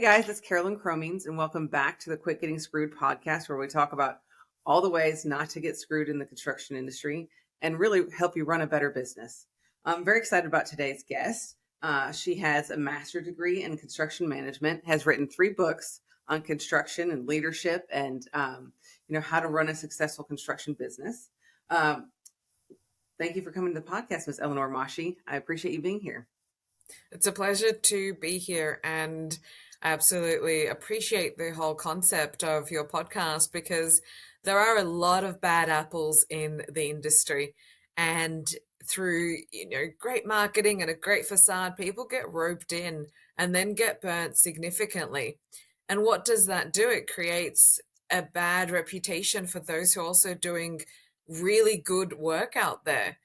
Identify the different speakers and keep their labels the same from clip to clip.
Speaker 1: Hey guys, it's Karalynn Cromings, and welcome back to the Quit Getting Screwed podcast, where we talk about all the ways not to get screwed in the construction industry and really help you run a better business. I'm very excited about today's guest. She has a master's degree in construction management, has written 3 books on construction and leadership, and how to run a successful construction business. Um, Thank you for coming to the podcast, Miss Elinor Moshe. I appreciate you being here.
Speaker 2: It's a pleasure to be here, and I absolutely appreciate the whole concept of your podcast because there are a lot of bad apples in the industry, and through great marketing and a great facade, people get roped in and then get burnt significantly. And what does that do? It creates a bad reputation for those who are also doing really good work out there.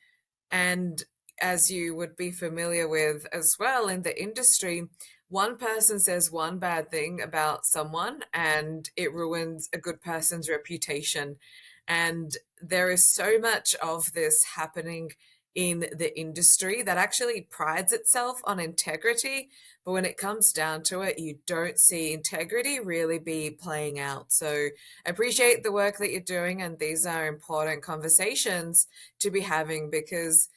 Speaker 2: And as you would be familiar with as well in the industry, one person says one bad thing about someone and it ruins a good person's reputation. And there is so much of this happening in the industry that actually prides itself on integrity. But when it comes down to it, you don't see integrity really be playing out. So I appreciate the work that you're doing. And these are important conversations to be having because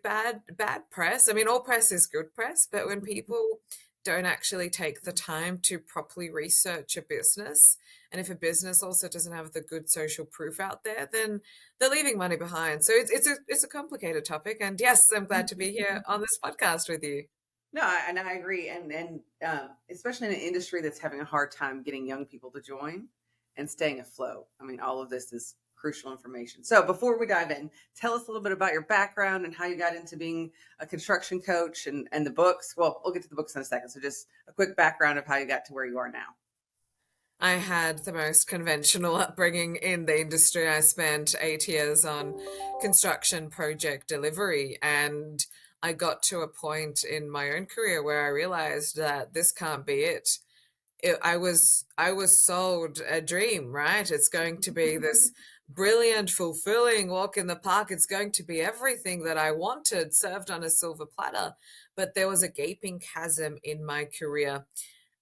Speaker 2: bad press, I mean, all press is good press, but when people don't actually take the time to properly research a business, and if a business also doesn't have the good social proof out there, then they're leaving money behind. So it's a complicated topic, and yes, I'm glad to be here on this podcast with you.
Speaker 1: No, and I agree, and especially in an industry that's having a hard time getting young people to join and staying afloat. I mean, all of this is crucial information. So, before we dive in, tell us a little bit about your background and how you got into being a construction coach and the books. Well, we'll get to the books in a second. So, just a quick background of how you got to where you are now.
Speaker 2: I had the most conventional upbringing in the industry. I spent 8 years on construction project delivery, and I got to a point in my own career where I realized that this can't be it. I was sold a dream, right? It's going to be this brilliant, fulfilling walk in the park. It's going to be everything that I wanted served on a silver platter. But there was a gaping chasm in my career.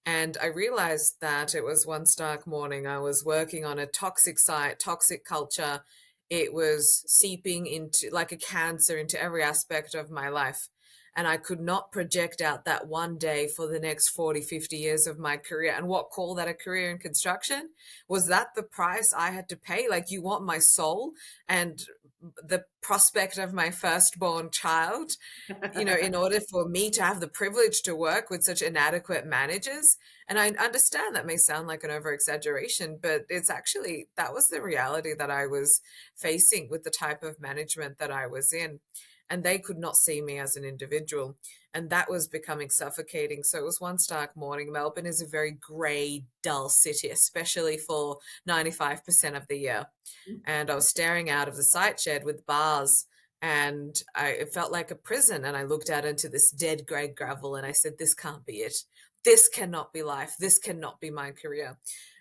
Speaker 2: And I realized that it was one stark morning. I was working on a toxic site, toxic culture. It was seeping into like a cancer into every aspect of my life. And I could not project out that one day for the next 40, 50 years of my career. And what call that a career in construction? Was that the price I had to pay? Like, you want my soul and the prospect of my firstborn child, in order for me to have the privilege to work with such inadequate managers. And I understand that may sound like an over exaggeration, but it's actually, that was the reality that I was facing with the type of management that I was in. And they could not see me as an individual. And that was becoming suffocating. So it was one stark morning. Melbourne is a very grey, dull city, especially for 95% of the year. And I was staring out of the site shed with bars, and it felt like a prison. And I looked out into this dead grey gravel and I said, this can't be it. This cannot be life. This cannot be my career.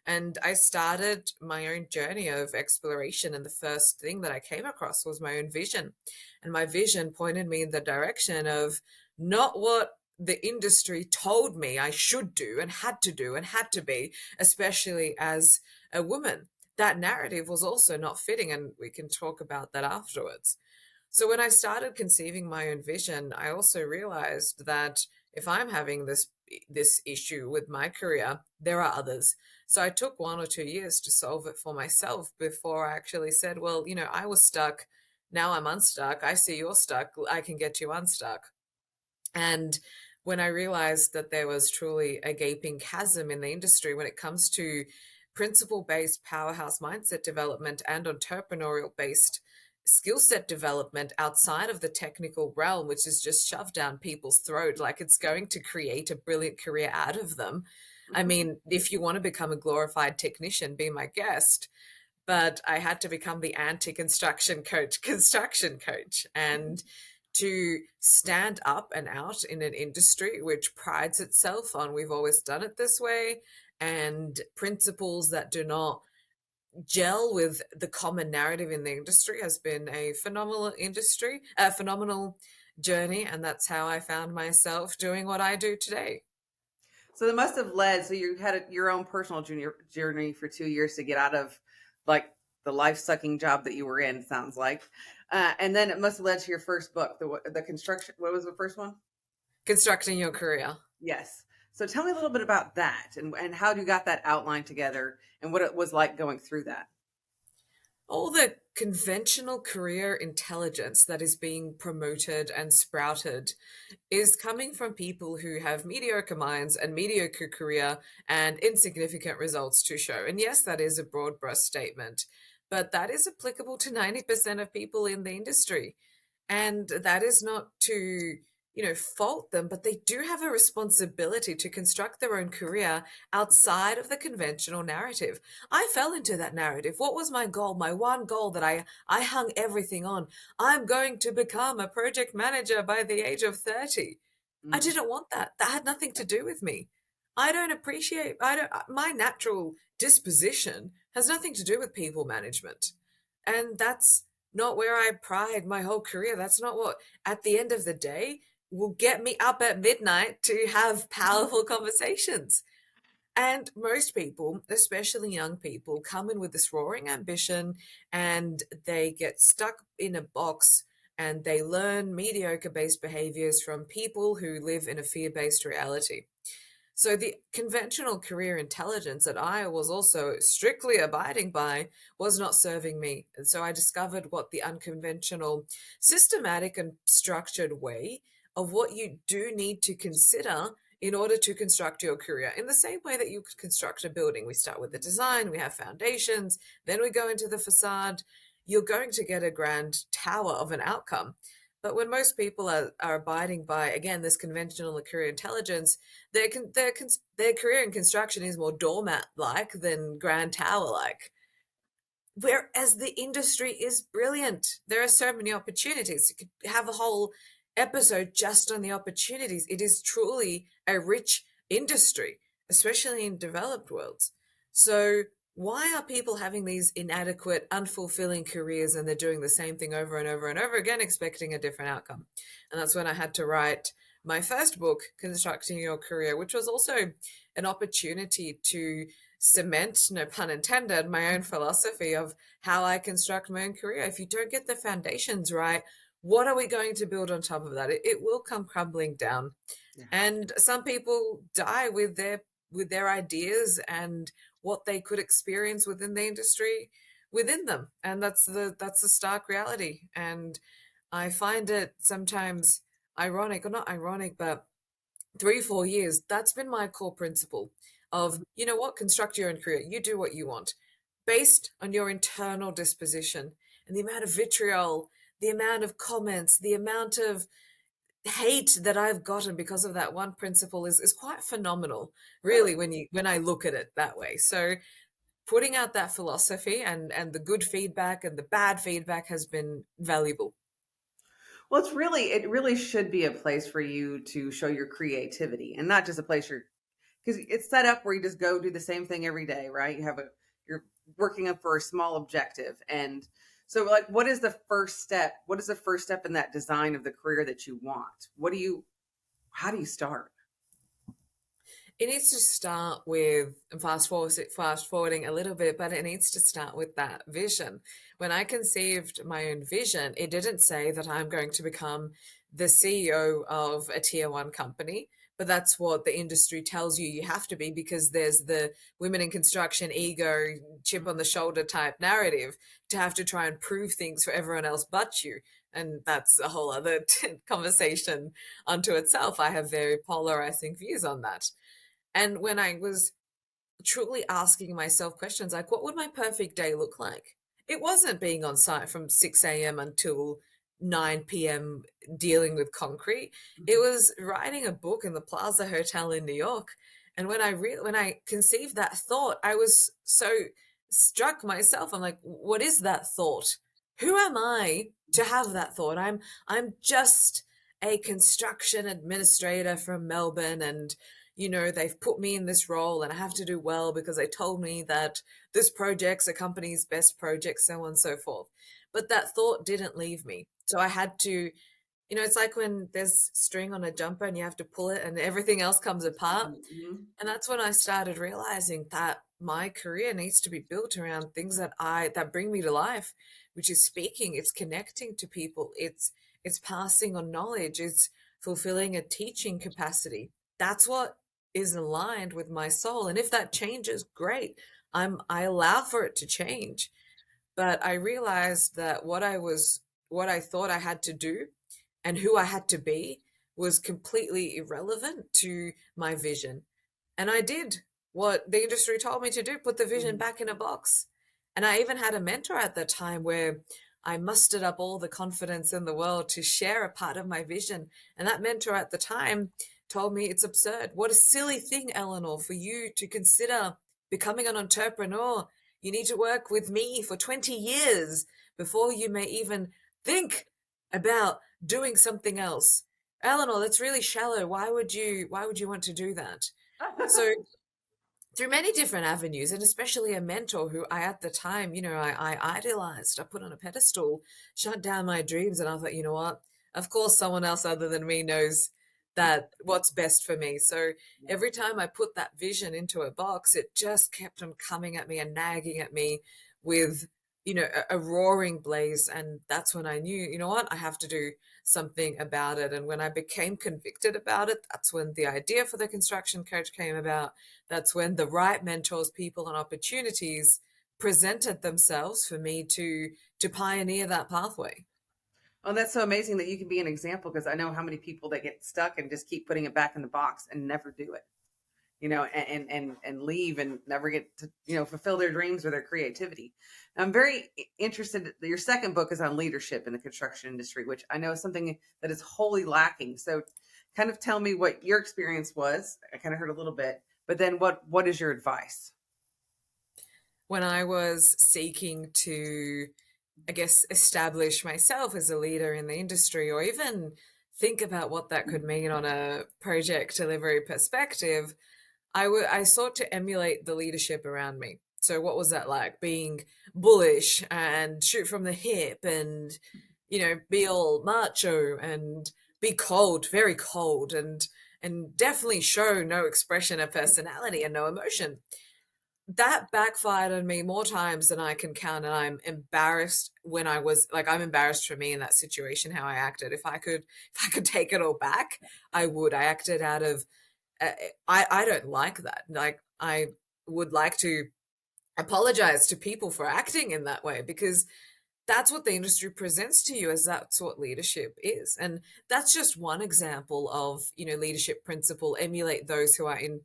Speaker 2: And I started my own journey of exploration. And the first thing that I came across was my own vision. And my vision pointed me in the direction of not what the industry told me I should do and had to do and had to be, especially as a woman. That narrative was also not fitting, and we can talk about that afterwards. So when I started conceiving my own vision, I also realized that if I'm having this issue with my career, there are others. So I took 1 or 2 years to solve it for myself before I actually said, well, I was stuck. Now I'm unstuck. I see you're stuck. I can get you unstuck. And when I realized that there was truly a gaping chasm in the industry when it comes to principle based powerhouse mindset development and entrepreneurial based skill set development outside of the technical realm, which is just shoved down people's throat, like it's going to create a brilliant career out of them. I mean, if you want to become a glorified technician, be my guest. But I had to become the anti construction coach. And to stand up and out in an industry which prides itself on we've always done it this way, and principles that do not gel with the common narrative in the industry has been a phenomenal journey. And that's how I found myself doing what I do today.
Speaker 1: So that must have led. So you had your own personal journey for 2 years to get out of like the life sucking job that you were in. Sounds like, and then it must have led to your first book, the construction. What was the first one?
Speaker 2: Constructing your career.
Speaker 1: Yes. So tell me a little bit about that and how you got that outline together and what it was like going through that.
Speaker 2: All the conventional career intelligence that is being promoted and sprouted is coming from people who have mediocre minds and mediocre career and insignificant results to show. And yes, that is a broad brush statement, but that is applicable to 90% of people in the industry. And that is not to, fault them, but they do have a responsibility to construct their own career outside of the conventional narrative. I fell into that narrative. What was my goal? My one goal that I hung everything on. I'm going to become a project manager by the age of 30. I
Speaker 1: Mm,
Speaker 2: didn't want that. That had nothing to do with me. I don't, my natural disposition has nothing to do with people management. And that's not where I pride my whole career. That's not what, at the end of the day, will get me up at midnight to have powerful conversations. And most people, especially young people, come in with this roaring ambition and they get stuck in a box and they learn mediocre based behaviors from people who live in a fear based reality. So the conventional career intelligence that I was also strictly abiding by was not serving me. And so I discovered what the unconventional, systematic, and structured way of what you do need to consider in order to construct your career. In the same way that you could construct a building, we start with the design, we have foundations, then we go into the facade. You're going to get a grand tower of an outcome. But when most people are abiding by, again, this conventional career intelligence, their career in construction is more doormat-like than grand tower-like. Whereas the industry is brilliant. There are so many opportunities. You could have a whole episode just on the opportunities. It is truly a rich industry, especially in developed worlds. So why are people having these inadequate, unfulfilling careers and they're doing the same thing over and over and over again, expecting a different outcome? And that's when I had to write my first book, Constructing Your Career, which was also an opportunity to cement, no pun intended, my own philosophy of how I construct my own career. If you don't get the foundations right, what are we going to build on top of that? It will come crumbling down.
Speaker 1: yeah.
Speaker 2: And some people die with their ideas and what they could experience within the industry within them. And that's the stark reality. And I find it sometimes ironic, or not ironic, but 3 4 years, that's been my core principle of,
Speaker 1: Mhm.
Speaker 2: you know what, construct your own career. You do what you want based on your internal disposition. And the amount of vitriol, the amount of comments, the amount of hate that I've gotten because of that one principle is quite phenomenal,
Speaker 1: Really?
Speaker 2: really, when I look at it that way. So putting out that philosophy and the good feedback and the bad feedback has been valuable.
Speaker 1: Well, it really should be a place for you to show your creativity and not just a place because it's set up where you just go do the same thing every day, right? You're working up for a small objective. And so like what is the first step? What is the first step in that design of the career that you want? How do you start?
Speaker 2: It needs to start with, and fast forwarding a little bit, but it needs to start with that vision. When I conceived my own vision, it didn't say that I'm going to become the CEO of a tier 1 company, but that's what the industry tells you you have to be because there's the women in construction ego, chip on the shoulder type narrative to have to try and prove things for everyone else but you. And that's a whole other conversation unto itself. I have very polarizing views on that. And when I was truly asking myself questions like, what would my perfect day look like? It wasn't being on site from 6 a.m. until 9 p.m. dealing with concrete. It
Speaker 1: Mhm.
Speaker 2: was writing a book in the Plaza Hotel in New York. And when I conceived that thought, I was so struck myself. I'm like, what is that thought? Who am I to have that thought? I'm just a construction administrator from Melbourne, and they've put me in this role and I have to do well because they told me that this project's a company's best project, so on and so forth. But that thought didn't leave me. So I had to It's like when there's string on a jumper and you have to pull it and everything else comes apart.
Speaker 1: Mhm.
Speaker 2: And that's when I started realizing that my career needs to be built around things that bring me to life, which is speaking, it's connecting to people, it's passing on knowledge, it's fulfilling a teaching capacity. That's what is aligned with my soul. And if that changes, great. I allow for it to change. But I realized that what I thought I had to do and who I had to be was completely irrelevant to my vision. And I did what the industry told me to do, put the vision
Speaker 1: Mhm.
Speaker 2: back in a box. And I even had a mentor at the time where I mustered up all the confidence in the world to share a part of my vision. And that mentor at the time told me it's absurd. What a silly thing, Elinor, for you to consider becoming an entrepreneur. You need to work with me for 20 years before you may even think about doing something else. Elinor, that's really shallow. Why would you want to do that? So through many different avenues, and especially a mentor who I at the time, I idolized, I put on a pedestal, shut down my dreams, and I thought, you know what? Of course, someone else other than me knows that what's best for me. So every time I put that vision into a box, it just kept on coming at me and nagging at me with, a roaring blaze. And that's when I knew, you know what? I have to do something about it. And when I became convicted about it, that's when the idea for the construction coach came about. That's when the right mentors, people, and opportunities presented themselves for me to pioneer that pathway.
Speaker 1: Oh, that's so amazing that you can be an example, because I know how many people that get stuck and just keep putting it back in the box and never do it, and leave and never get to, fulfill their dreams or their creativity. I'm very interested. Your second book is on leadership in the construction industry, which I know is something that is wholly lacking. So kind of tell me what your experience was. I kind of heard a little bit, but then what is your advice?
Speaker 2: When I was seeking to, I guess, establish myself as a leader in the industry, or even think about what that could mean on a project delivery perspective, I sought to emulate the leadership around me. So what was that like? Being bullish and shoot from the hip and, be all macho and be cold, very cold, and definitely show no expression of personality and no emotion. That backfired on me more times than I can count, and I'm embarrassed when I'm embarrassed for me in that situation how I acted. If I could take it all back, I would. I acted out of uh, I don't like that. Like, I would like to apologize to people for acting in that way, because that's what the industry presents to you as that's what leadership is. And that's just one example of, leadership principle. Emulate those who are in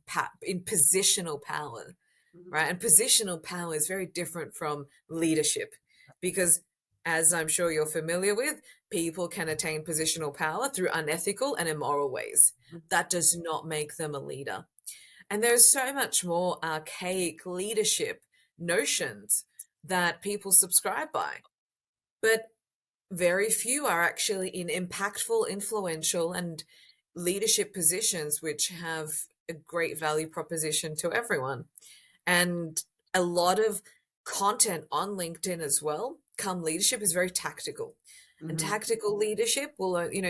Speaker 2: positional power,
Speaker 1: Mhm.
Speaker 2: right? And positional power is very different from leadership, because, as I'm sure you're familiar with, people can attain positional power through unethical and immoral ways. That does not make them a leader. And there's so much more archaic leadership notions that people subscribe by. But very few are actually in impactful, influential, and leadership positions which have a great value proposition to everyone. And a lot of content on LinkedIn as well, come leadership, is very tactical. And
Speaker 1: Mhm.
Speaker 2: tactical leadership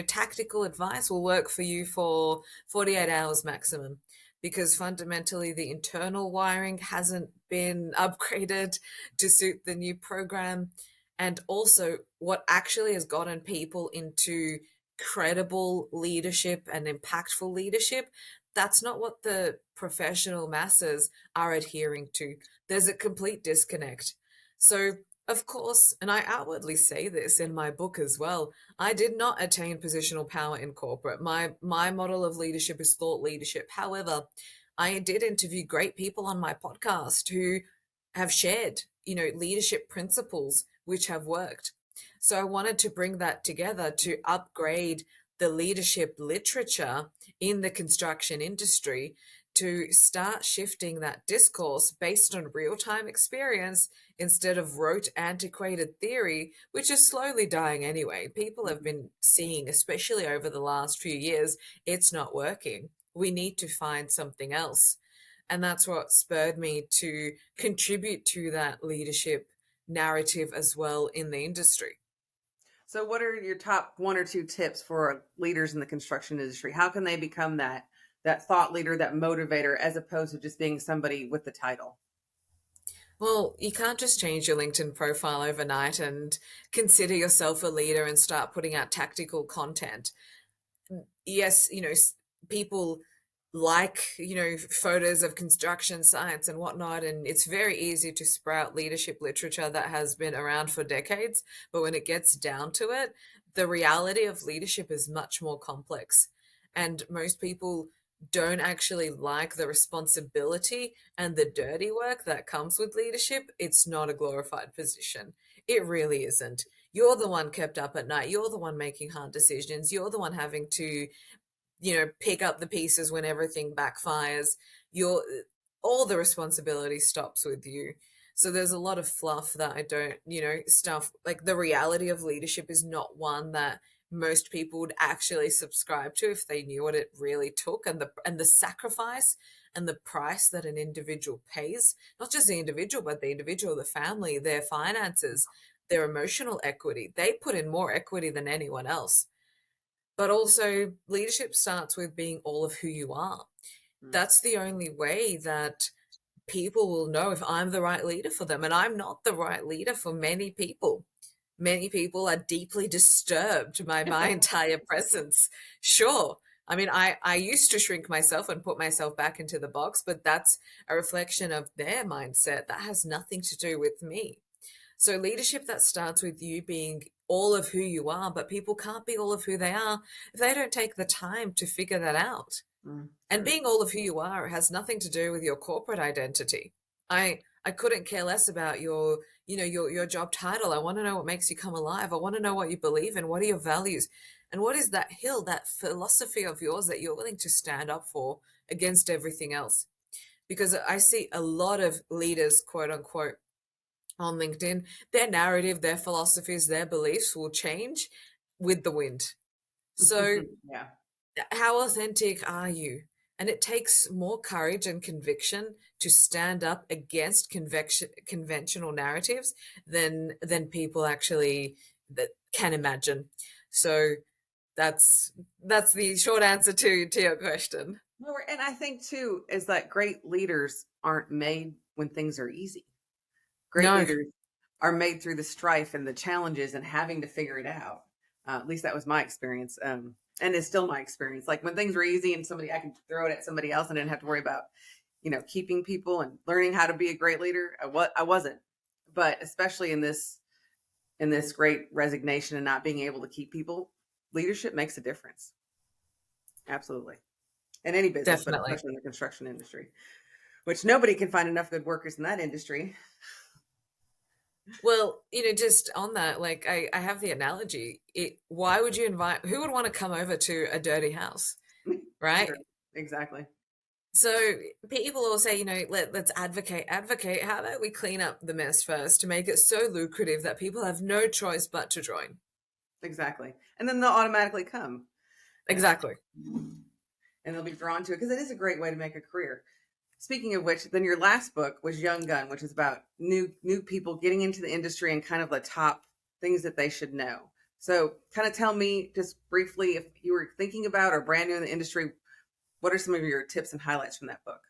Speaker 2: tactical advice will work for you for 48 hours maximum, because fundamentally the internal wiring hasn't been upgraded to suit the new program. And also, what actually has gotten people into credible leadership and impactful leadership, that's not what the professional masses are adhering to. There's a complete disconnect. So, of course, and I outwardly say this in my book as well, I did not attain positional power in corporate. My model of leadership is thought leadership. However, I did interview great people on my podcast who have shared, leadership principles which have worked. So I wanted to bring that together to upgrade the leadership literature in the construction industry, to start shifting that discourse based on real-time experience instead of rote antiquated theory, which is slowly dying anyway. People have
Speaker 1: Mhm.
Speaker 2: been seeing, especially over the last few years, it's not working. We need to find something else. And that's what spurred me to contribute to that leadership narrative as well in the industry.
Speaker 1: So, what are your top one or two tips for leaders in the construction industry? How can they become that thought leader, that motivator, as opposed to just being somebody with the title?
Speaker 2: Well, you can't just change your LinkedIn profile overnight and consider yourself a leader and start putting out tactical content. Yes, people like, photos of construction sites and whatnot, and it's very easy to sprout leadership literature that has been around for decades. But when it gets down to it, the reality of leadership is much more complex. And most people don't actually like the responsibility and the dirty work that comes with leadership. It's not a glorified position. It really isn't. You're the one kept up at night. You're the one making hard decisions. You're the one having to, pick up the pieces when everything backfires. You're All the responsibility stops with you. So there's a lot of fluff that I don't, stuff like the reality of leadership is not one that most people would actually subscribe to if they knew what it really took, and the sacrifice and the price that an individual pays, not just the individual, but the individual, the family, their finances, their emotional equity. They put in more equity than anyone else. But also, leadership starts with being all of who you are.
Speaker 1: Mm.
Speaker 2: That's the only way that people will know if I'm the right leader for them. And I'm not the right leader for many people. Many people are deeply disturbed by my entire presence. Sure. I mean, I used to shrink myself and put myself back into the box, but that's a reflection of their mindset. That has nothing to do with me. So leadership that starts with you being all of who you are, but people can't be all of who they are if they don't take the time to figure that out. And
Speaker 1: True.
Speaker 2: being all of who you are has nothing to do with your corporate identity. I couldn't care less about your job title. I want to know what makes you come alive. I want to know what you believe in. What are your values? And what is that hill, that philosophy of yours that you're willing to stand up for against everything else? Because I see a lot of leaders, quote unquote, on LinkedIn, their narrative, their philosophies, their beliefs will change with the wind. So,
Speaker 1: Yeah.
Speaker 2: how authentic are you? And it takes more courage and conviction to stand up against conventional narratives than people actually that can imagine. So that's the short answer to your question.
Speaker 1: And I think too is that great leaders aren't made when things are easy. Great
Speaker 2: No,
Speaker 1: leaders are made through the strife and the challenges and having to figure it out. At least that was my experience, and it's still my experience. Like when things were easy and I could throw it at somebody else and didn't have to worry about, keeping people and learning how to be a great leader. I wasn't, but especially in this great resignation and not being able to keep people, leadership makes a difference. Absolutely, in any business, but
Speaker 2: definitely.
Speaker 1: especially in the construction industry, which nobody can find enough good workers in that industry.
Speaker 2: Well, just on that, like I have the analogy. Why would you invite, who would want to come over to a dirty house, right?
Speaker 1: Sure, exactly.
Speaker 2: So people will say, let's advocate. How about we clean up the mess first to make it so lucrative that people have no choice but to join?
Speaker 1: Exactly. And then they'll automatically come. Yeah.
Speaker 2: Exactly.
Speaker 1: And they'll be drawn to it because it is a great way to make a career. Speaking of which, then your last book was Young Gun, which is about new people getting into the industry and kind of the top things that they should know. So kind of tell me just briefly, if you were thinking about or brand new in the industry, what are some of your tips and highlights from that book?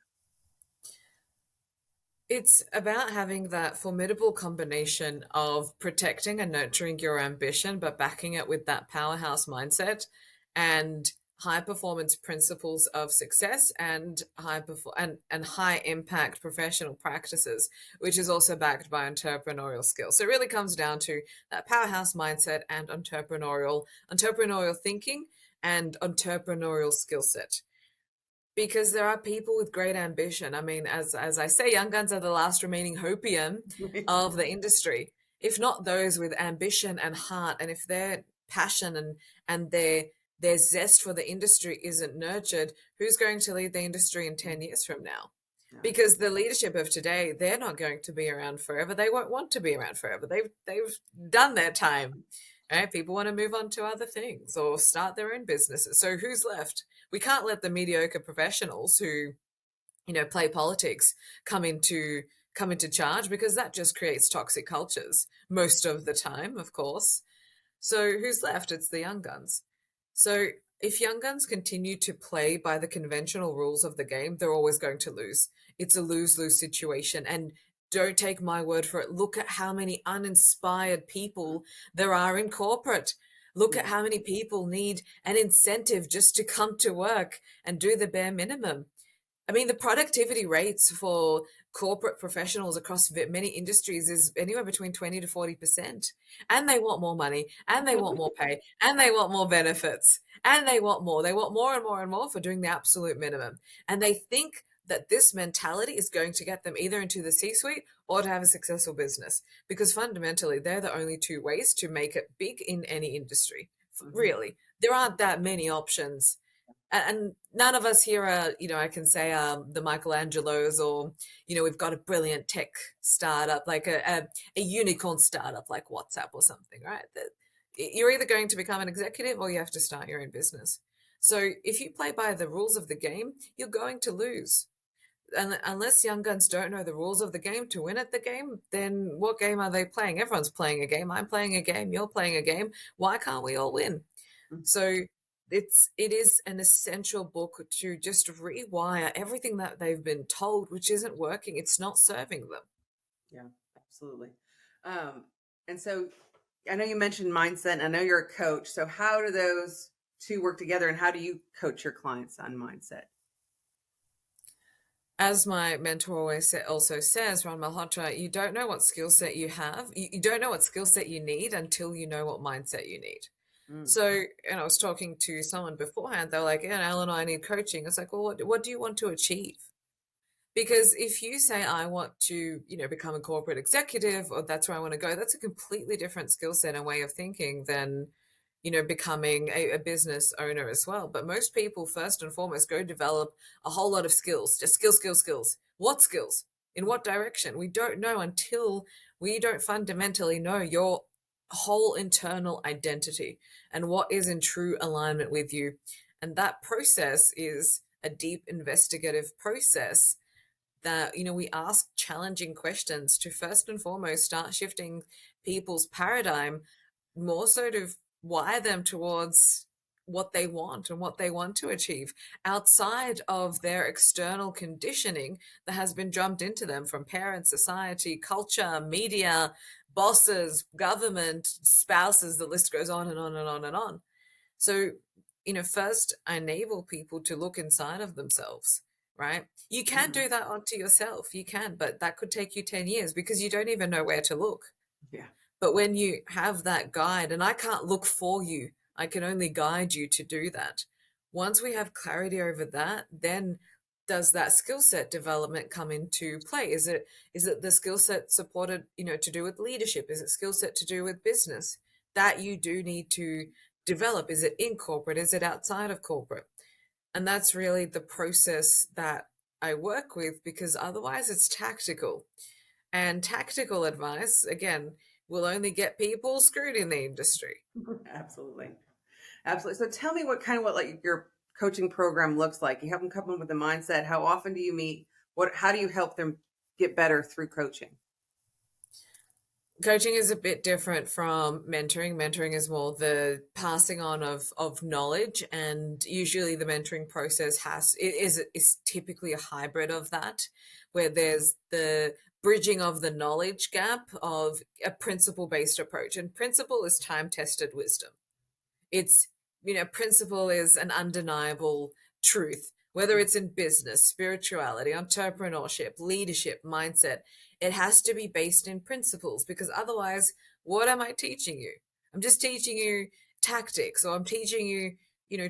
Speaker 2: It's about having that formidable combination of protecting and nurturing your ambition, but backing it with that powerhouse mindset and high performance principles of success and and high impact professional practices, which is also backed by entrepreneurial skills. So it really comes down to that powerhouse mindset and entrepreneurial thinking and entrepreneurial skill set, because there are people with great ambition. I mean, as I say, young guns are the last remaining hopium of the industry. If not those with ambition and heart, and if their passion and their zest for the industry isn't nurtured, who's going to lead the industry in 10 years from now?
Speaker 1: No,
Speaker 2: Because the leadership of today, they're not going to be around forever. They won't want to be around forever. They've done their time. Right? People want to move on to other things or start their own businesses. So who's left? We can't let the mediocre professionals who, play politics come into charge, because that just creates toxic cultures most of the time, of course. So who's left? It's the young guns. So if young guns continue to play by the conventional rules of the game, they're always going to lose. It's a lose-lose situation. And don't take my word for it. Look at how many uninspired people there are in corporate. Look at
Speaker 1: Yeah.
Speaker 2: how many people need an incentive just to come to work and do the bare minimum. I mean, the productivity rates for corporate professionals across many industries is anywhere between 20 to 40%. And they want more money, and they want more pay, and they want more benefits, and they want more. They want more and more and more for doing the absolute minimum. And they think that this mentality is going to get them either into the C-suite or to have a successful business. Because fundamentally, they're the only two ways to make it big in any industry.
Speaker 1: Hmm.
Speaker 2: Really, there aren't that many options, and none of us here are, I can say the Michelangelos, or we've got a brilliant tech startup, like a unicorn startup like WhatsApp or something, right? That you're either going to become an executive or you have to start your own business. So if you play by the rules of the game, you're going to lose. And unless young guns don't know the rules of the game to win at the game, then what game are they playing? Everyone's playing a game. I'm playing a game. You're playing a game. Why can't we all win? So it is an essential book to just rewire everything that they've been told, which isn't working. It's not serving them.
Speaker 1: Yeah, absolutely. Um, and so I know you mentioned mindset, and I know you're a coach. So how do those two work together, and how do you coach your clients on mindset?
Speaker 2: As my mentor always also says, Ron Malhotra, you don't know what skill set you have. You don't know what skill set you need until you know what mindset you need.
Speaker 1: Mm.
Speaker 2: So, and I was talking to someone beforehand. They were like, "Yeah, Elinor, I need coaching." It's like, well, what do you want to achieve? Because if you say, I want to, become a corporate executive, or that's where I want to go, that's a completely different skill set and way of thinking than, becoming a business owner as well. But most people, first and foremost, go develop a whole lot of skills, just skills, skills, skills. What skills? In what direction? We don't know until we don't fundamentally know your whole internal identity and what is in true alignment with you. And that process is a deep investigative process that we ask challenging questions to first and foremost start shifting people's paradigm, more so to wire them towards what they want and what they want to achieve outside of their external conditioning that has been drummed into them from parents, society, culture, media, bosses, government, spouses. The list goes on and on and on and on. So, first I enable people to look inside of themselves, right? You can
Speaker 1: Mhm.
Speaker 2: do that onto yourself. You can, but that could take you 10 years because you don't even know where to look.
Speaker 1: Yeah.
Speaker 2: But when you have that guide, and I can't look for you, I can only guide you to do that. Once we have clarity over that, then does that skill set development come into play? Is it the skill set supported, to do with leadership? Is it skill set to do with business that you do need to develop? Is it in corporate? Is it outside of corporate? And that's really the process that I work with, because otherwise it's tactical. And tactical advice, again, will only get people screwed in the industry.
Speaker 1: Absolutely. Absolutely. So tell me what like your coaching program looks like. You have them come in with a mindset. How often do you meet? How do you help them get better through coaching?
Speaker 2: Coaching is a bit different from mentoring. Mentoring is more the passing on of knowledge, and usually the mentoring process is typically a hybrid of that, where there's the bridging of the knowledge gap of a principle based approach. And principle is time tested wisdom. It's, principle is an undeniable truth, whether it's in business, spirituality, entrepreneurship, leadership, mindset. It has to be based in principles, because otherwise, what am I teaching you? I'm just teaching you tactics, or I'm teaching you,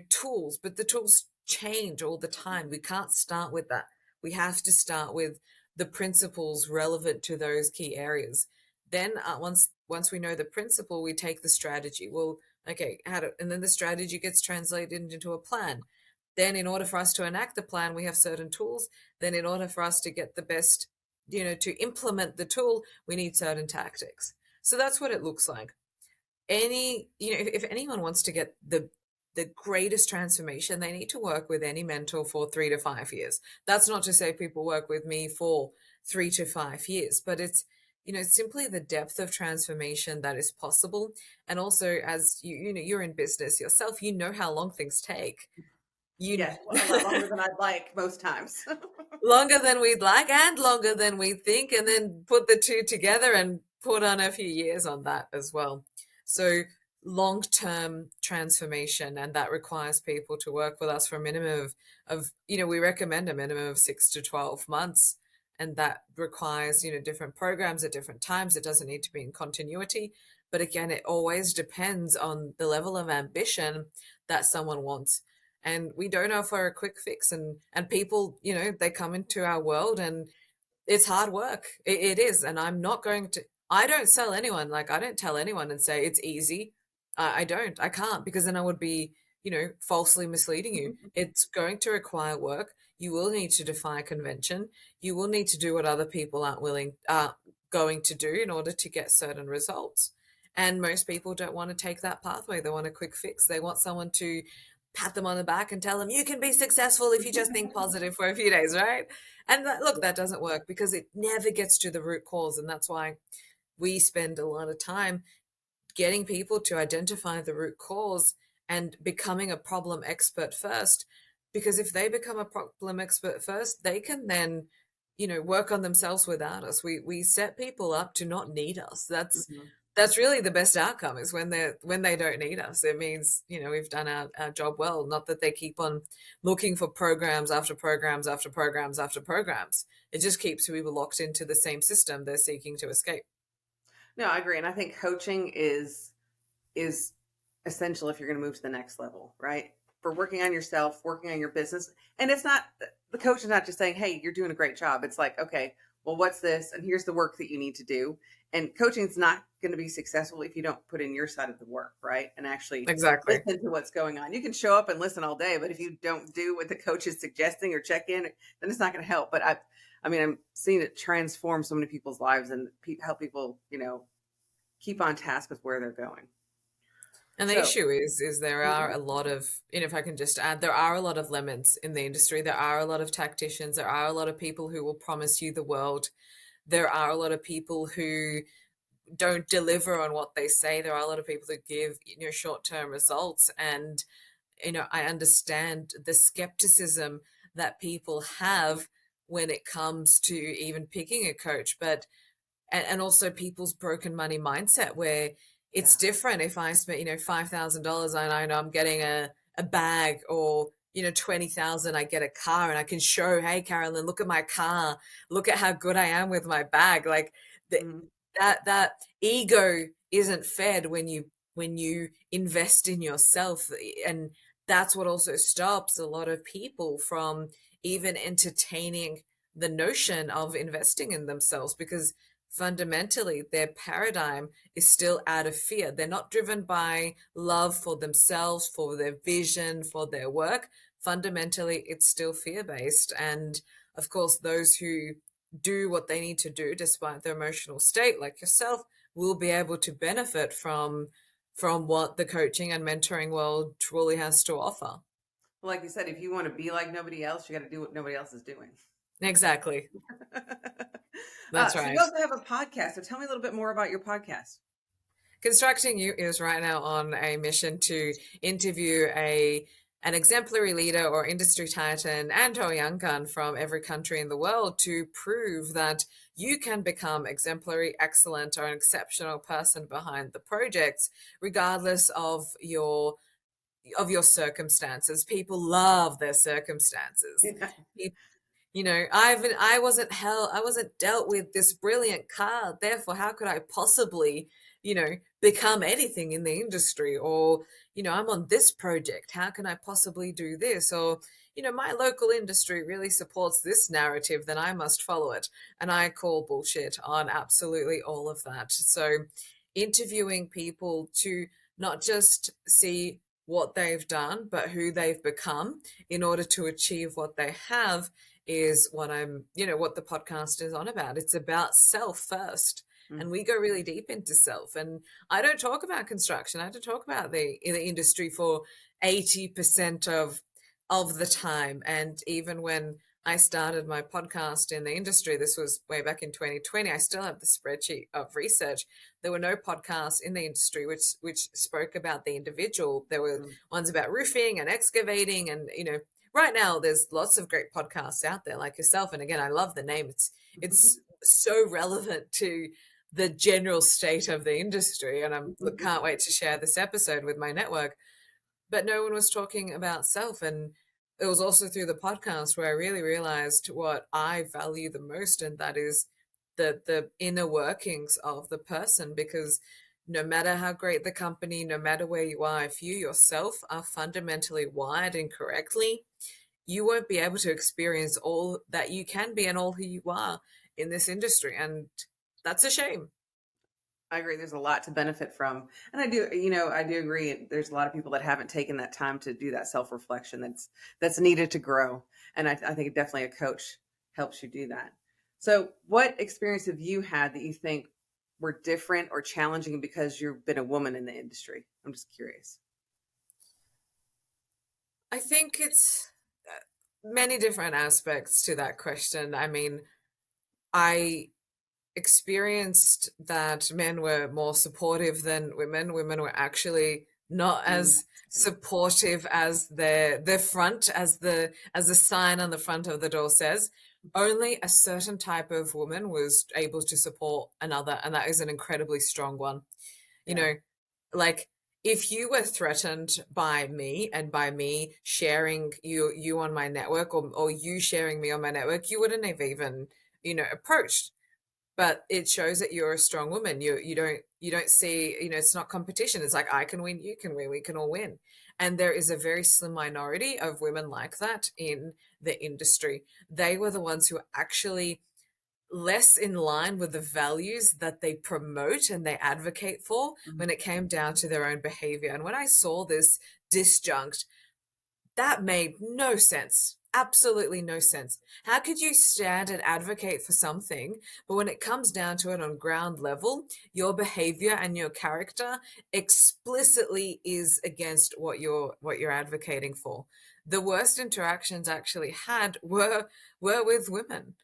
Speaker 2: tools, but the tools change all the time. We can't start with that. We have to start with the principles relevant to those key areas. Then once we know the principle, we take the strategy. Well, okay, and then the strategy gets translated into a plan. Then in order for us to enact the plan, we have certain tools. Then in order for us to get the best, to implement the tool, we need certain tactics. So that's what it looks like. If anyone wants to get the greatest transformation, they need to work with any mentor for 3 to 5 years. That's not to say people work with me for 3 to 5 years, but it's, simply the depth of transformation that is possible. And also, as you're in business yourself, how long things take. You
Speaker 1: Yes, a lot longer than I'd like most times.
Speaker 2: longer than we'd like and longer than we think, and then put the two together and put on a few years on that as well. So long-term transformation, and that requires people to work with us for a minimum of we recommend a minimum of 6 to 12 months, and that requires different programs at different times. It doesn't need to be in continuity, but again, it always depends on the level of ambition that someone wants. And we don't offer a quick fix, and people they come into our world, and it's hard work. It is. And I don't sell anyone, like, I don't tell anyone and say it's easy. I can't, because then I would be falsely misleading you. It's going to require work. You will need to defy convention. You will need to do what other people aren't going to do in order to get certain results. And most people don't want to take that pathway. They want a quick fix. They want someone to pat them on the back and tell them you can be successful if you just think positive for a few days, right? And look, that doesn't work, because it never gets to the root cause. And that's why we spend a lot of time getting people to identify the root cause and becoming a problem expert first. Because if they become a problem expert first, they can then work on themselves without us. We set people up to not need us.
Speaker 1: Mhm.
Speaker 2: That's really the best outcome, is when they don't need us. It means we've done our job well. Not that they keep on looking for programs after programs after programs after programs. It just keeps people locked into the same system they're seeking to escape.
Speaker 1: No, I agree. And I think coaching is essential if you're going to move to the next level, right? For working on yourself, working on your business. And it's not, the coach is not just saying, hey, you're doing a great job. It's like, okay, well, what's this? And here's the work that you need to do. And coaching is not going to be successful if you don't put in your side of the work, right? And actually
Speaker 2: Exactly.
Speaker 1: listen to what's going on. You can show up and listen all day, but if you don't do what the coach is suggesting or check in, then it's not going to help. But I mean, I'm seeing it transform so many people's lives and help people, keep on task with where they're going.
Speaker 2: And the
Speaker 1: So,
Speaker 2: issue is there are
Speaker 1: mhm.
Speaker 2: a lot of, if I can just add, there are a lot of lemons in the industry. There are a lot of tacticians. There are a lot of people who will promise you the world. There are a lot of people who don't deliver on what they say. There are a lot of people who give short-term results. And I understand the skepticism that people have when it comes to even picking a coach, but and also people's broken money mindset, where it's
Speaker 1: Yeah.
Speaker 2: different if I spent $5,000 and I know I'm getting a bag, or 20,000 I get a car, and I can show, hey, Karalynn, look at my car, look at how good I am with my bag. Like, the,
Speaker 1: Mhm.
Speaker 2: that ego isn't fed when you invest in yourself. And that's what also stops a lot of people from even entertaining the notion of investing in themselves, because fundamentally their paradigm is still out of fear. They're not driven by love for themselves, for their vision, for their work. Fundamentally, it's still fear based. And of course, those who do what they need to do despite their emotional state, like yourself, will be able to benefit from what the coaching and mentoring world truly has to offer.
Speaker 1: Well, like you said, if you want to be like nobody else, you got to do what nobody else is doing.
Speaker 2: Exactly. That's
Speaker 1: So you
Speaker 2: right.
Speaker 1: also have a podcast. So tell me a little bit more about your podcast.
Speaker 2: Constructing You is right now on a mission to interview an exemplary leader or industry titan and or young gun from every country in the world to prove that you can become exemplary, excellent, or an exceptional person behind the projects, regardless of your circumstances. People love their circumstances.
Speaker 1: Yeah.
Speaker 2: I wasn't dealt with this brilliant card. Therefore, how could I possibly, become anything in the industry? Or, I'm on this project. How can I possibly do this? Or, my local industry really supports this narrative, then I must follow it. And I call bullshit on absolutely all of that. So, interviewing people to not just see what they've done, but who they've become in order to achieve what they have is what the podcast is on about. It's about self first. And
Speaker 1: Mhm.
Speaker 2: we go really deep into self. And I don't talk about construction. I don't talk about the industry for 80% of the time. And even when I started my podcast in the industry. This was way back in 2020. I still have the spreadsheet of research. There were no podcasts in the industry which spoke about the individual. There were
Speaker 1: Mm.
Speaker 2: ones about roofing and excavating, and right now there's lots of great podcasts out there like yourself. And again, I love the name. It's so relevant to the general state of the industry, and can't wait to share this episode with my network. But no one was talking about self. And it was also through the podcast where I really realized what I value the most, and that is the inner workings of the person. Because no matter how great the company, no matter where you are, if you yourself are fundamentally wired incorrectly, you won't be able to experience all that you can be and all who you are in this industry. And that's a shame.
Speaker 1: I agree. There's a lot to benefit from. And I do agree. There's a lot of people that haven't taken that time to do that self-reflection that's needed to grow. And I think definitely a coach helps you do that. So what experience have you had that you think were different or challenging because you've been a woman in the industry? I'm just curious.
Speaker 2: I think it's many different aspects to that question. I mean, I experienced that men were more supportive than women. Women were actually not
Speaker 1: Mm.
Speaker 2: as supportive as their front, as the sign on the front of the door says. Only a certain type of woman was able to support another, and that is an incredibly strong one. You
Speaker 1: Yeah.
Speaker 2: know, like if you were threatened by me, and by me sharing you on my network, or you sharing me on my network, you wouldn't have even approached. But it shows that you're a strong woman. You don't see, it's not competition. It's like, I can win, you can win, we can all win. And there is a very slim minority of women like that in the industry. They were the ones who are actually less in line with the values that they promote and they advocate for
Speaker 1: Mhm.
Speaker 2: when it came down to their own behavior. And when I saw this disjunct, that made no sense. Absolutely no sense. How could you stand and advocate for something, but when it comes down to it on ground level, your behavior and your character explicitly is against what you're advocating for? The worst interactions I actually had were with women.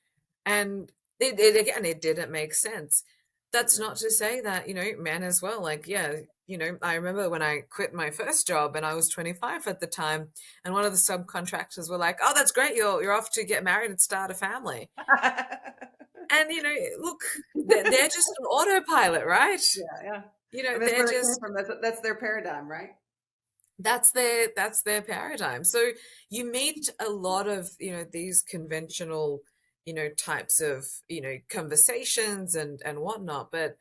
Speaker 2: And it didn't make sense. That's not to say that, men as well. Like, yeah, I remember when I quit my first job and I was 25 at the time, and one of the subcontractors were like, "Oh, that's great. You're off to get married and start a family." And look, they're just an autopilot, right?
Speaker 1: Yeah, yeah. I mean, that's
Speaker 2: They're
Speaker 1: where they came
Speaker 2: just
Speaker 1: from. That's their paradigm, right?
Speaker 2: that's their paradigm. So you meet a lot of these conventional types of conversations and whatnot. But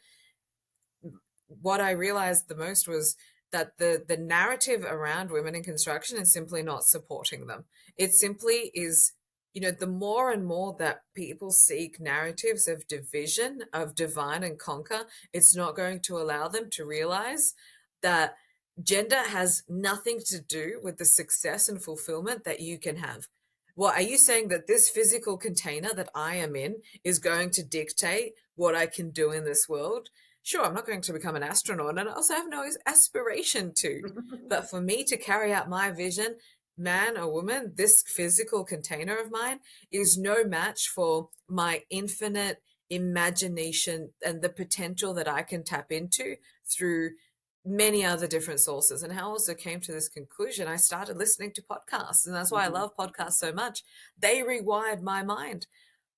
Speaker 2: what I realized the most was that the narrative around women in construction is simply not supporting them. It simply is, the more and more that people seek narratives of division, of divide and conquer, it's not going to allow them to realize that gender has nothing to do with the success and fulfillment that you can have. Well, are you saying that this physical container that I am in is going to dictate what I can do in this world? Sure, I'm not going to become an astronaut, and I also have no aspiration to. But for me to carry out my vision, man or woman, this physical container of mine is no match for my infinite imagination and the potential that I can tap into through many other different sources. And how I also came to this conclusion, I started listening to podcasts, and that's why I
Speaker 1: Mhm.
Speaker 2: love podcasts so much. They rewired my mind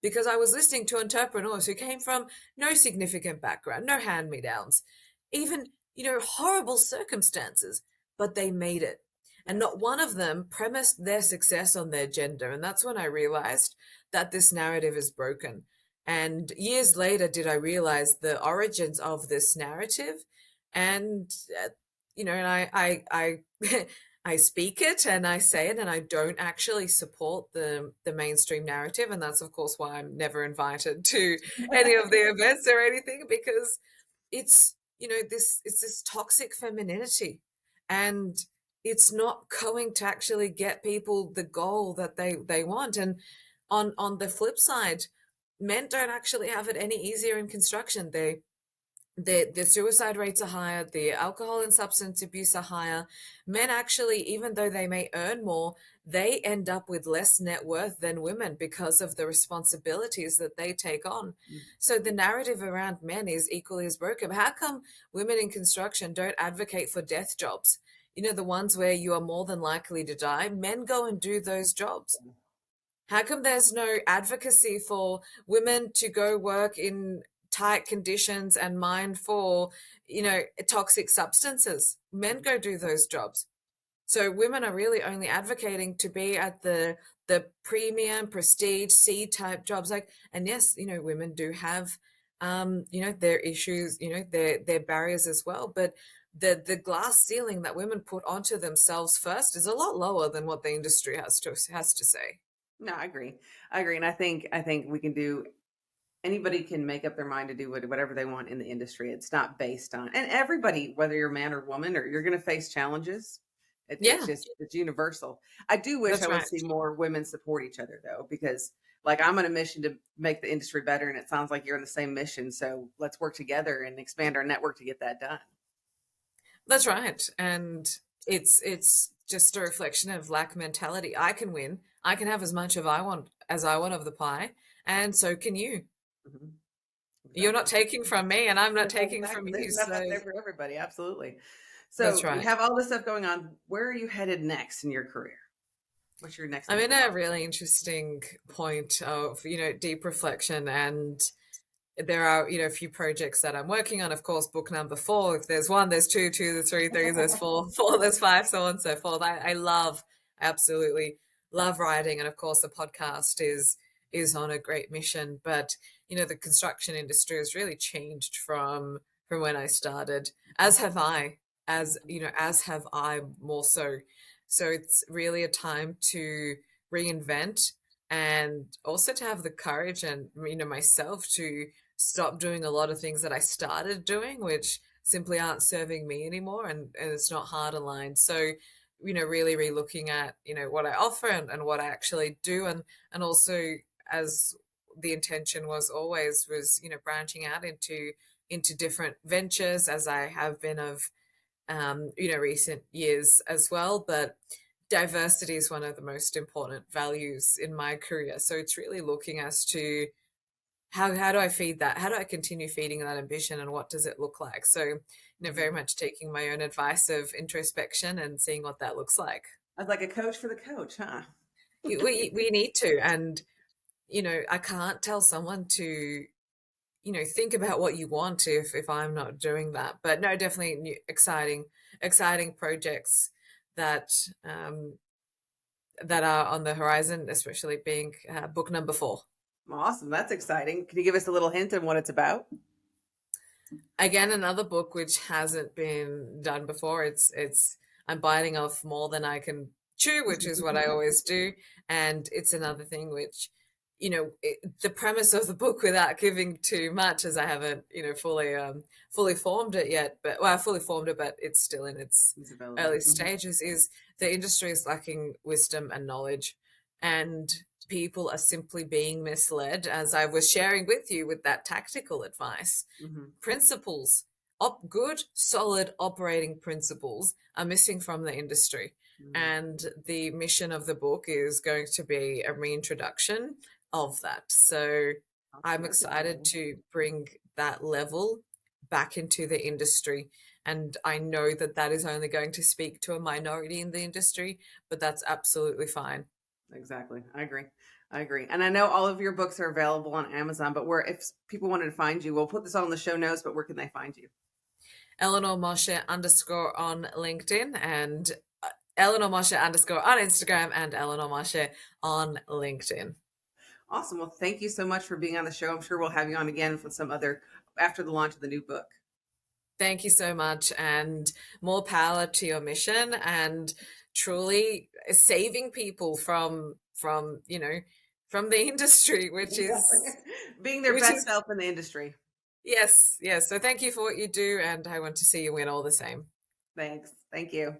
Speaker 2: because I was listening to entrepreneurs who came from no significant background, no hand me downs, even, horrible circumstances, but they made it. And
Speaker 1: Yes.
Speaker 2: not one of them premised their success on their gender. And that's when I realized that this narrative is broken. And years later, did I realize the origins of this narrative. And, and I speak it and I say it, and I don't actually support the mainstream narrative. And that's of course why I'm never invited to any of the events or anything, because it's this toxic femininity, and it's not going to actually get people the goal that they want. And on the flip side, men don't actually have it any easier in construction. The suicide rates are higher, the alcohol and substance abuse are higher. Men actually, even though they may earn more, they end up with less net worth than women because of the responsibilities that they take on. So the narrative around men is equally as broken. How come women in construction don't advocate for death jobs? You know, the ones where you are more than likely to die, men go and do those jobs. How come there's no advocacy for women to go work in tight conditions and mine for, toxic substances? Men go do those jobs. So women are really only advocating to be at the premium prestige C type jobs. Like, and yes, women do have their issues, their barriers as well. But the glass ceiling that women put onto themselves first is a lot lower than what the industry has to say.
Speaker 1: No, I agree. I agree. And I think we can do anybody can make up their mind to do whatever they want in the industry. It's not based on, and everybody, whether you're man or woman, or you're going to face challenges. It's
Speaker 2: Yeah,
Speaker 1: just, it's universal. I do wish I
Speaker 2: that's
Speaker 1: would
Speaker 2: right.
Speaker 1: see more women support each other though, because like I'm on a mission to make the industry better. And it sounds like you're on the same mission. So let's work together and expand our network to get that done.
Speaker 2: That's right. And it's just a reflection of lack mentality. I can win. I can have as much of I want as I want of the pie, and so can you.
Speaker 1: Mhm.
Speaker 2: You're not
Speaker 1: Exactly.
Speaker 2: taking from me, and I'm not taking from
Speaker 1: Exactly.
Speaker 2: you.
Speaker 1: There's enough out
Speaker 2: So
Speaker 1: there for everybody. Absolutely.
Speaker 2: that's
Speaker 1: So you
Speaker 2: right.
Speaker 1: have all this stuff going on. Where are you headed next in your career? What's your next
Speaker 2: I'm
Speaker 1: move?
Speaker 2: in a really interesting point of, deep reflection, and there are, a few projects that I'm working on. Of course, book number four. If there's one, there's two, two, there's three, three, there's four, four, there's five, so on and so forth. I absolutely love writing, and of course, the podcast is on a great mission. But the construction industry has really changed from when I started, as have I, as have I more so. So it's really a time to reinvent and also to have the courage and myself to stop doing a lot of things that I started doing, which simply aren't serving me anymore, and it's not hard aligned. So, really re-looking at, what I offer and what I actually do, and also as the intention was always was, branching out into different ventures as I have been of recent years as well. But diversity is one of the most important values in my career. So it's really looking as to how do I feed that? How do I continue feeding that ambition, and what does it look like? So, very
Speaker 1: Mhm.
Speaker 2: much taking my own advice of introspection and seeing what that looks like.
Speaker 1: I was like a coach for the coach, huh?
Speaker 2: We need to, and I can't tell someone to think about what you want if I'm not doing that. But no, definitely exciting projects that um, that are on the horizon, especially being book number four.
Speaker 1: Awesome. That's exciting. Can you give us a little hint on what it's about?
Speaker 2: Again, another book which hasn't been done before. It's I'm biting off more than I can chew, which is what I always do. And it's another thing which, the premise of the book, without giving too much, as I haven't, fully formed it yet, but well, I fully formed it, but it's still in its
Speaker 1: Usability.
Speaker 2: early stages, is the industry is lacking wisdom and knowledge. And people are simply being misled, as I was sharing with you with that tactical advice.
Speaker 1: Hmm.
Speaker 2: Principles, good, solid operating principles are missing from the industry.
Speaker 1: Hmm.
Speaker 2: And the mission of the book is going to be a reintroduction of that. So
Speaker 1: Awesome.
Speaker 2: I'm
Speaker 1: That's
Speaker 2: excited
Speaker 1: exciting.
Speaker 2: to bring that level back into the industry. And I know that that is only going to speak to a minority in the industry, but that's absolutely fine.
Speaker 1: Exactly. I agree. I agree. And I know all of your books are available on Amazon, but where, if people wanted to find you, we'll put this on the show notes, but where can they find you?
Speaker 2: Elinor Moshe _ on LinkedIn, and Elinor Moshe _ on Instagram, and Elinor Moshe on LinkedIn.
Speaker 1: Awesome. Well, thank you so much for being on the show. I'm sure we'll have you on again for some other after the launch of the new book.
Speaker 2: Thank you so much, and more power to your mission, and truly saving people from the industry, which
Speaker 1: Exactly.
Speaker 2: is
Speaker 1: Being their
Speaker 2: which
Speaker 1: best
Speaker 2: is
Speaker 1: self in the industry.
Speaker 2: yes, yes. So thank you for what you do, and I want to see you win all the same.
Speaker 1: Thanks. Thank you.